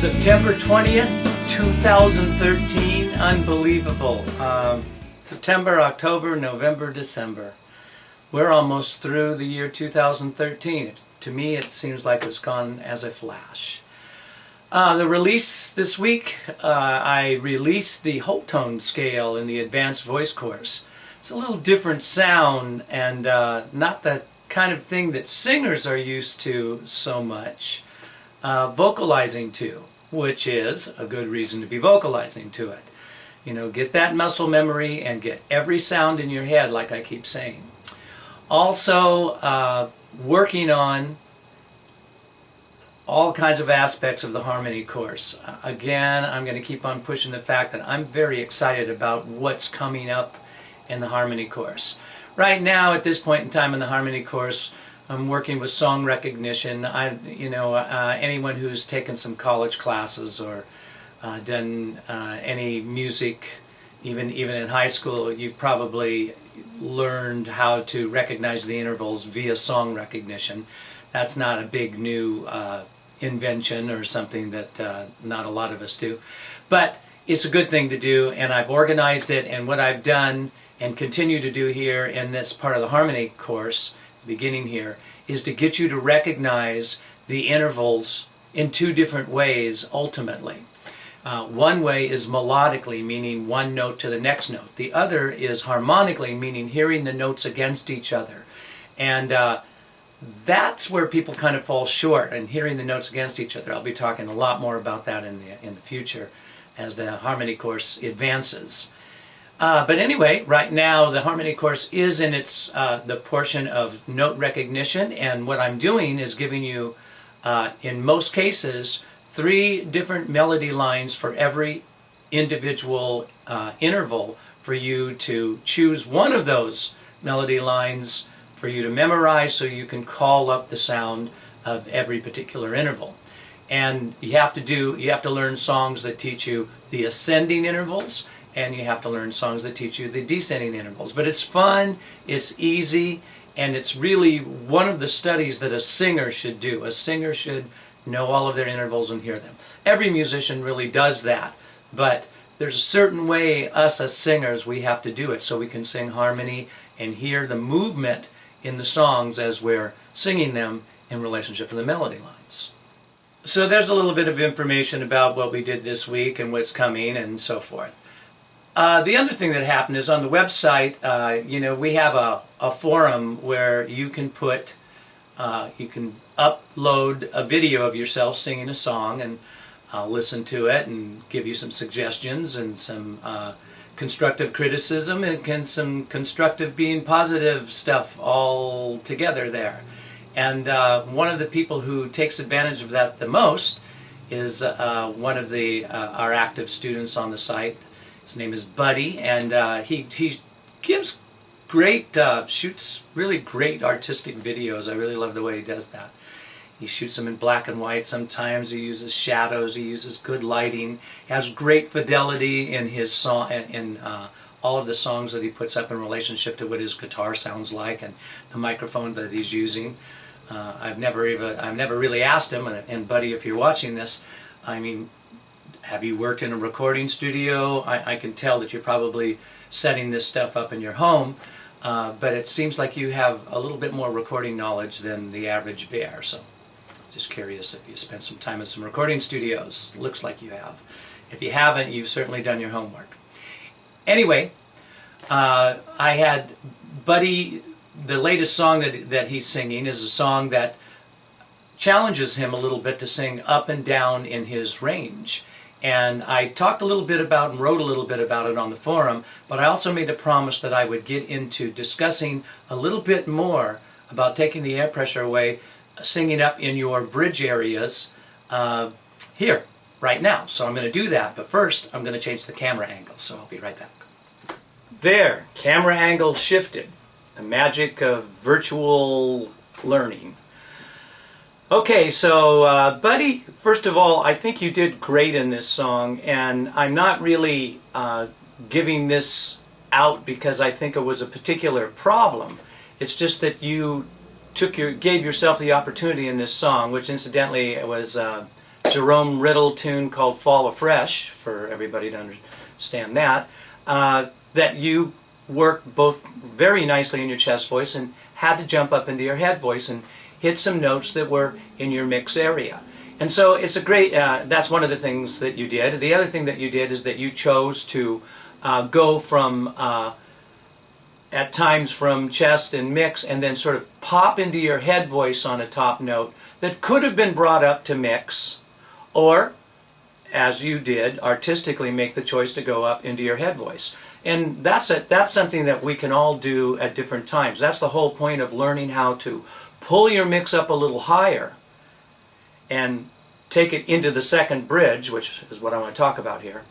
September 20th, 2013, unbelievable. September, October, November, December. We're almost through the year 2013. To me, it seems like it's gone as a flash. The release this week, I released the whole tone scale in the advanced voice course. It's a little different sound and not the kind of thing that singers are used to so much vocalizing to, which is a good reason to be vocalizing to it. You know, get that muscle memory and get every sound in your head, like I keep saying. Also, working on all kinds of aspects of the harmony course. Again, I'm going to keep on pushing the fact that I'm very excited about what's coming up in the harmony course. Right now, at this point in time in the harmony course, I'm working with song recognition. Anyone who's taken some college classes or done any music, even in high school, you've probably learned how to recognize the intervals via song recognition. That's not a big new invention or something that not a lot of us do. But it's a good thing to do, and I've organized it, and what I've done and continue to do here in this part of the harmony course, the beginning here, is to get you to recognize the intervals in two different ways ultimately. One way is melodically, meaning one note to the next note. The other is harmonically, meaning hearing the notes against each other. And that's where people kind of fall short, and hearing the notes against each other. I'll be talking a lot more about that in the future as the harmony course advances. But anyway, right now the harmony course is in its the portion of note recognition, and what I'm doing is giving you, in most cases, 3 different melody lines for every individual interval for you to choose one of those melody lines for you to memorize so you can call up the sound of every particular interval. And you have to learn songs that teach you the ascending intervals, and you have to learn songs that teach you the descending intervals. But it's fun, it's easy, and it's really one of the studies that a singer should do. A singer should know all of their intervals and hear them. Every musician really does that, but there's a certain way us as singers we have to do it so we can sing harmony and hear the movement in the songs as we're singing them in relationship to the melody lines. So there's a little bit of information about what we did this week and what's coming and so forth. The other thing that happened is on the website, we have a forum where you can you can upload a video of yourself singing a song, and I'll listen to it and give you some suggestions and some constructive criticism and some constructive being positive stuff all together there. And one of the people who takes advantage of that the most is one of our active students on the site. His name is Buddy, and he gives great, shoots really great artistic videos. I really love the way he does that. He shoots them in black and white sometimes. He uses shadows. He uses good lighting. He has great fidelity in his song, in all of the songs that he puts up in relationship to what his guitar sounds like and the microphone that he's using. I've never really asked him, and Buddy, if you're watching this, I mean, have you worked in a recording studio? I can tell that you're probably setting this stuff up in your home, but it seems like you have a little bit more recording knowledge than the average bear. So, just curious if you spent some time in some recording studios. Looks like you have. If you haven't, you've certainly done your homework. Anyway, I had Buddy. The latest song that he's singing is a song that challenges him a little bit to sing up and down in his range. And I talked a little bit about and wrote a little bit about it on the forum, but I also made a promise that I would get into discussing a little bit more about taking the air pressure away, singing up in your bridge areas here, right now. So I'm going to do that, but first I'm going to change the camera angle, so I'll be right back. There, camera angle shifted. The magic of virtual learning. Okay, so Buddy, first of all, I think you did great in this song, and I'm not really giving this out because I think it was a particular problem. It's just that you gave yourself the opportunity in this song, which incidentally was Jerome Riddle tune called Fall Afresh, for everybody to understand that, that you worked both very nicely in your chest voice and had to jump up into your head voice and hit some notes that were in your mix area. And so it's a great, that's one of the things that you did. The other thing that you did is that you chose to go from, at times from chest and mix, and then sort of pop into your head voice on a top note that could have been brought up to mix, or, as you did, artistically make the choice to go up into your head voice. And that's something that we can all do at different times. That's the whole point of learning how to pull your mix up a little higher and take it into the second bridge, which is what I want to talk about here,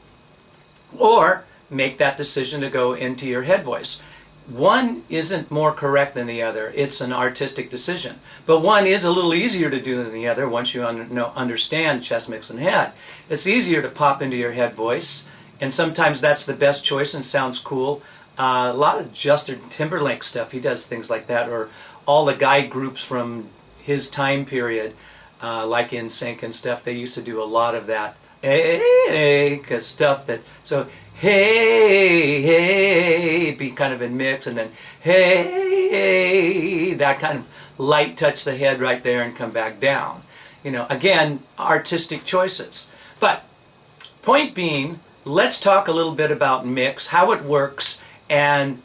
or make that decision to go into your head voice. One isn't more correct than the other. It's an artistic decision. But one is a little easier to do than the other once you understand chest, mix, and head. It's easier to pop into your head voice, and sometimes that's the best choice and sounds cool. A lot of Justin Timberlake stuff, he does things like that, or all the guy groups from his time period, like NSYNC and stuff, they used to do a lot of that stuff. So hey, hey, be kind of in mix, and then hey, hey, that kind of light touch the head right there and come back down. You know, again, artistic choices. But point being, let's talk a little bit about mix, how it works, and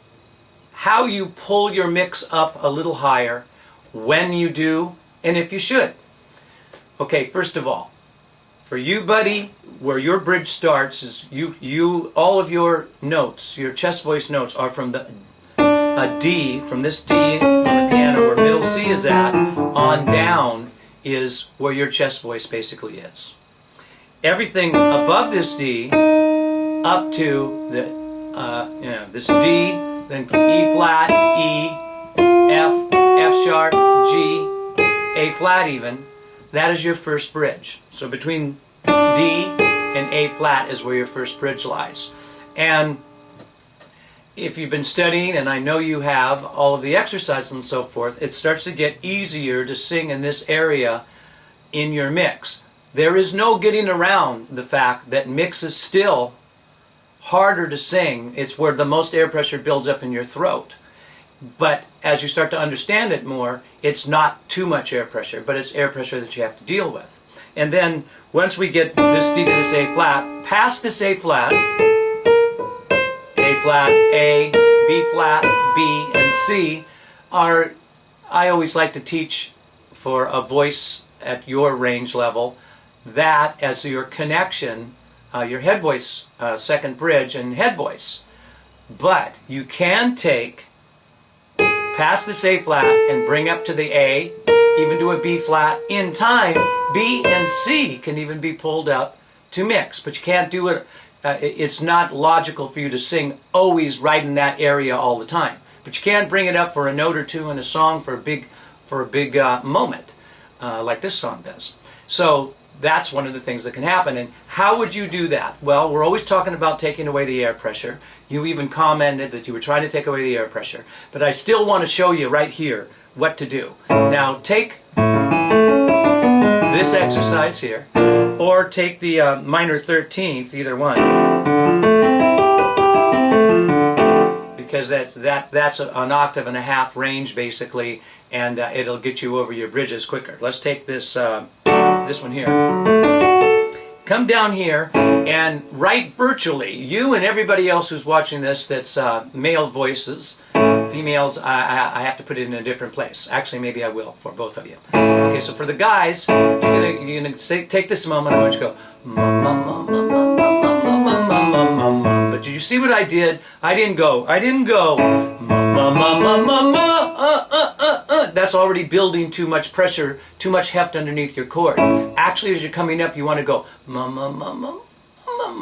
how you pull your mix up a little higher, when you do, and if you should. Okay, first of all, for you, buddy, where your bridge starts is all of your notes, your chest voice notes, are from a D, from this D on the piano where middle C is at, on down is where your chest voice basically is. Everything above this D, up to the this D, then E flat, E, F, F sharp, G, A flat even, that is your first bridge. So between D and A flat is where your first bridge lies. And if you've been studying, and I know you have, all of the exercises and so forth, it starts to get easier to sing in this area in your mix. There is no getting around the fact that mix is still harder to sing. It's where the most air pressure builds up in your throat. But as you start to understand it more, it's not too much air pressure, but it's air pressure that you have to deal with. And then once we get this D to this A flat, past this A flat, A, B flat, B, and C are, I always like to teach for a voice at your range level, that as your connection, your head voice, second bridge, and head voice. But you can take past this A flat and bring up to the A, even to a B flat. In time, B and C can even be pulled up to mix, but you can't do it. It's not logical for you to sing always right in that area all the time. But you can bring it up for a note or two in a song for a big moment, like this song does. So that's one of the things that can happen. And how would you do that? Well, we're always talking about taking away the air pressure. You even commented that you were trying to take away the air pressure. But I still want to show you right here what to do. Now take this exercise here, or take the minor 13th, either one, because that's an octave and a half range basically, and it'll get you over your bridges quicker. Let's take this this one here. Come down here and write virtually, you and everybody else who's watching this that's male voices. Females, I have to put it in a different place. Actually, maybe I will for both of you. Okay, so for the guys, you're gonna take this moment. I want you to go mum, mum, mum, mum, mum, mum, mum, mum, mum, mum. But did you see what I did? I didn't go mum, mum, mum, mum, mum, That's already building too much pressure, too much heft underneath your chord. Actually, as you're coming up, you want to go mum, mum, mum, mum, mum,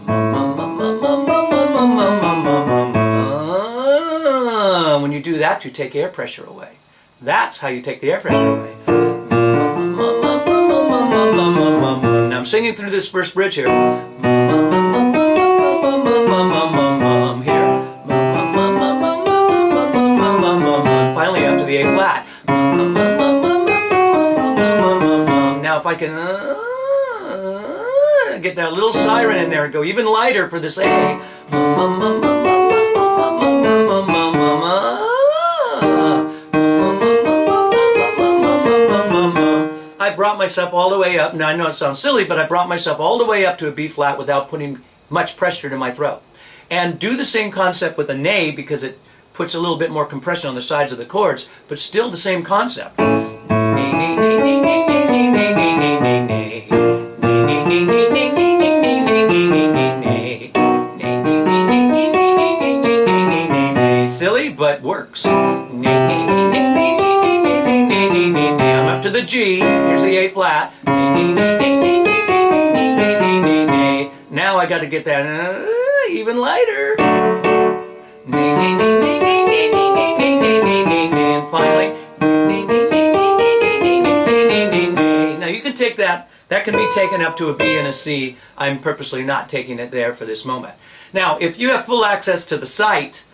mum, mum, mum, mum, mum, mum, mum, mum, mum, mum. When you do that, you take air pressure away. That's how you take the air pressure away. Now I'm singing through this first bridge here. Finally up to the A flat. Now if if I can get that little siren in there and go even lighter for this A. I brought myself all the way up. Now I know it sounds silly, but I brought myself all the way up to a B flat without putting much pressure to my throat. And do the same concept with an A because it puts a little bit more compression on the sides of the chords, but still the same concept. Silly, but works. I'm up to the G. Here's the A flat. Now I got to get that even lighter. And finally. Now you can take that. That can be taken up to a B and a C. I'm purposely not taking it there for this moment. Now, if you have full access to the site,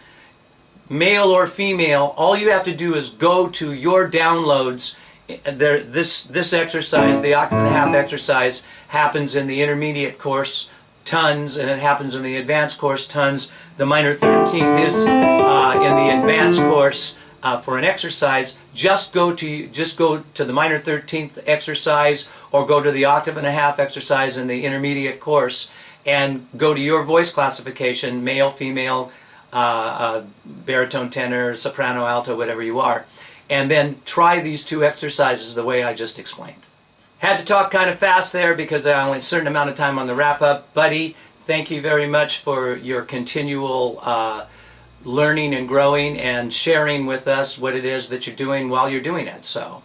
male or female, all you have to do is go to your downloads. This exercise, the octave and a half exercise, happens in the intermediate course tons, and it happens in the advanced course tons. The minor 13th is in the advanced course for an exercise. Just go to the minor 13th exercise, or go to the octave and a half exercise in the intermediate course, and go to your voice classification, male, female, baritone, tenor, soprano, alto, whatever you are, and then try these two exercises the way I just explained. Had to talk kind of fast there because I only had a certain amount of time on the wrap-up. Buddy, thank you very much for your continual learning and growing and sharing with us what it is that you're doing while you're doing it. So,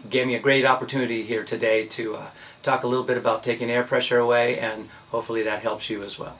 gave me a great opportunity here today to talk a little bit about taking air pressure away, and hopefully that helps you as well.